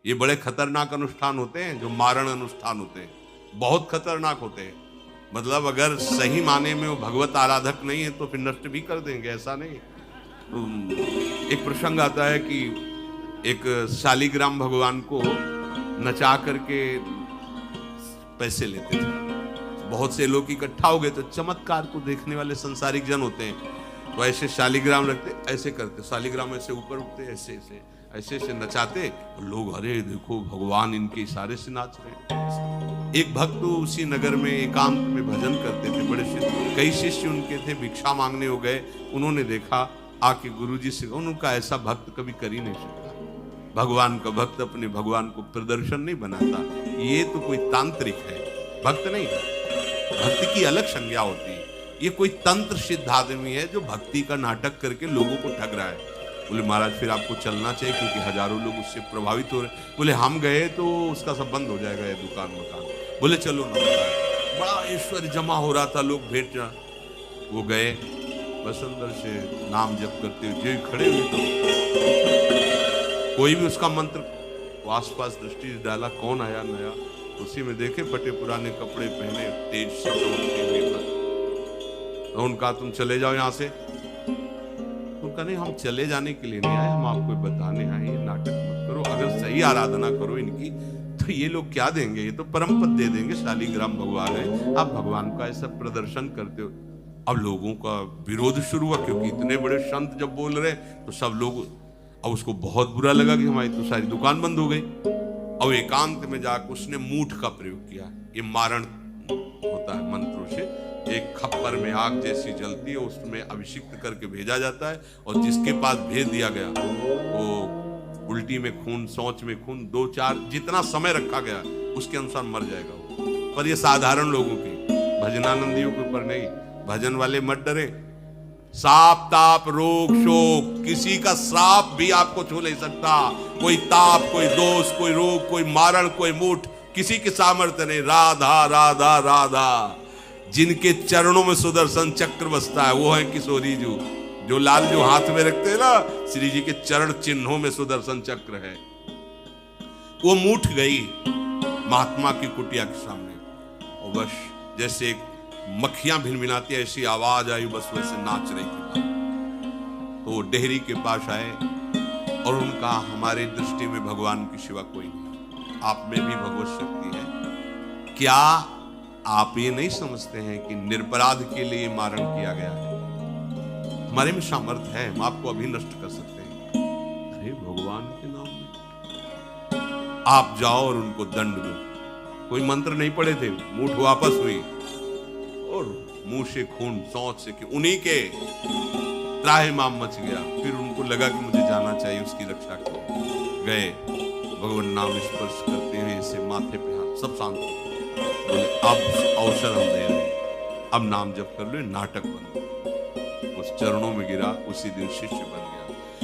ये बड़े खतरनाक अनुष्ठान होते हैं, जो मारण अनुष्ठान होते हैं, बहुत खतरनाक होते हैं। मतलब अगर सही माने में वो भगवत आराधक नहीं है तो फिर नष्ट भी कर देंगे, ऐसा नहीं। तो एक प्रसंग आता है कि एक शालिग्राम भगवान को नचा करके पैसे लेते थे। बहुत से लोग इकट्ठा हो गए, तो चमत्कार को देखने वाले संसारिक जन होते हैं, तो ऐसे शालिग्राम रखते, ऐसे करते, शालिग्राम ऐसे ऊपर उठते, ऐसे ऐसे ऐसे ऐसे नचाते, लोग अरे देखो भगवान इनके इशारे से नाच रहे। एक भक्त तो उसी नगर में एकांत में भजन करते थे, बड़े शिष्य, कई शिष्य उनके थे, भिक्षा मांगने हो गए। उन्होंने देखा, आके गुरुजी से, उनका ऐसा भक्त कभी कर ही नहीं सकता। भगवान का भक्त अपने भगवान को प्रदर्शन नहीं बनाता, ये तो कोई तांत्रिक है, भक्त नहीं है। भक्ति की अलग संज्ञा होती है। ये कोई तंत्र सिद्ध आदमी है जो भक्ति का नाटक करके लोगों को ठग रहा है। बोले महाराज फिर आपको चलना चाहिए, क्योंकि हजारों लोग उससे प्रभावित हो रहे। बोले हम गए तो उसका सब बंद हो जाएगा, ये दुकान मकान। बोले चलो ना। बड़ा ऐश्वर्य जमा हो रहा था, लोग भेंट जा, वो गए, बस अंदर से नाम जप करते हुए खड़े हुए, तो कोई भी उसका मंत्र आसपास दृष्टि डाला, कौन आया नया, उसी में देखे फटे पुराने कपड़े पहने, तेज से चमकते हुए। तो उनका तुम चले जाओ यहाँ से। उनका नहीं, हम चले जाने के लिए नहीं आए, हम आपको बताने आए, ये नाटक मत करो, अगर सही आराधना करो इनकी तो ये लोग क्या देंगे, ये तो परम पद दे देंगे, शालिग्राम भगवान है, आप भगवान का ऐसा प्रदर्शन करते हो। अब लोगों का विरोध शुरू हुआ, क्योंकि इतने बड़े संत जब बोल रहे तो सब लोग, अब उसको बहुत बुरा लगा कि हमारी तो सारी दुकान बंद हो गई। अब एकांत में जाकर उसने मूठ का प्रयोग किया। ये मारण होता है मंत्रों से, एक खप्पर में आग जैसी जलती है, उसमें अभिषिक्त करके भेजा जाता है, और जिसके पास भेज दिया गया वो उल्टी में खून, शौच में खून, 2-4 जितना समय रखा गया उसके अनुसार मर जाएगा वो। पर ये साधारण लोगों की, भजनानंदियों के ऊपर नहीं। भजन वाले मत डरे, साप ताप रोग शोक, किसी का श्राप भी आपको छू नहीं सकता। कोई ताप, कोई दोष, कोई रोग, कोई मारण, कोई मूठ, किसी की सामर्थ्य नहीं। राधा राधा राधा, जिनके चरणों में सुदर्शन चक्र बसता है वो है किशोरी जी, जो लाल जो हाथ में रखते हैं ना, श्री जी के चरण चिन्हों में सुदर्शन चक्र है। वो मूठ गई महात्मा की कुटिया के सामने, और बस जैसे मक्खियां भिनभिनाती ऐसी आवाज आई, बस वैसे नाच रही थी। तो डेहरी के पास आए और उनका, हमारे दृष्टि में भगवान की सिवा कोई नहीं, आप में भी भगवत शक्ति है। क्या आप ये नहीं समझते हैं कि निरपराध के लिए मारण किया गया है? हमारे में सामर्थ्य है, हम आपको अभी नष्ट कर सकते हैं। अरे भगवान के नाम में आप जाओ और उनको दंड दो। कोई मंत्र नहीं पड़े थे, मूठ वापस हुई और मुंह से खून, सोच से कि उन्हीं के त्राहिमाम मच गया। फिर उनको लगा कि मुझे जाना चाहिए, उसकी रक्षा करो। गए, भगवान नाम स्पर्श करते हैं, इसे माथे पे हाथ, सब शांत हो। बोले अब अवसर हम दे रहे हैं, अब नाम जप कर लो, नाटक बंद। उस चरणों में गिरा, उसी दिन शिष्य बना।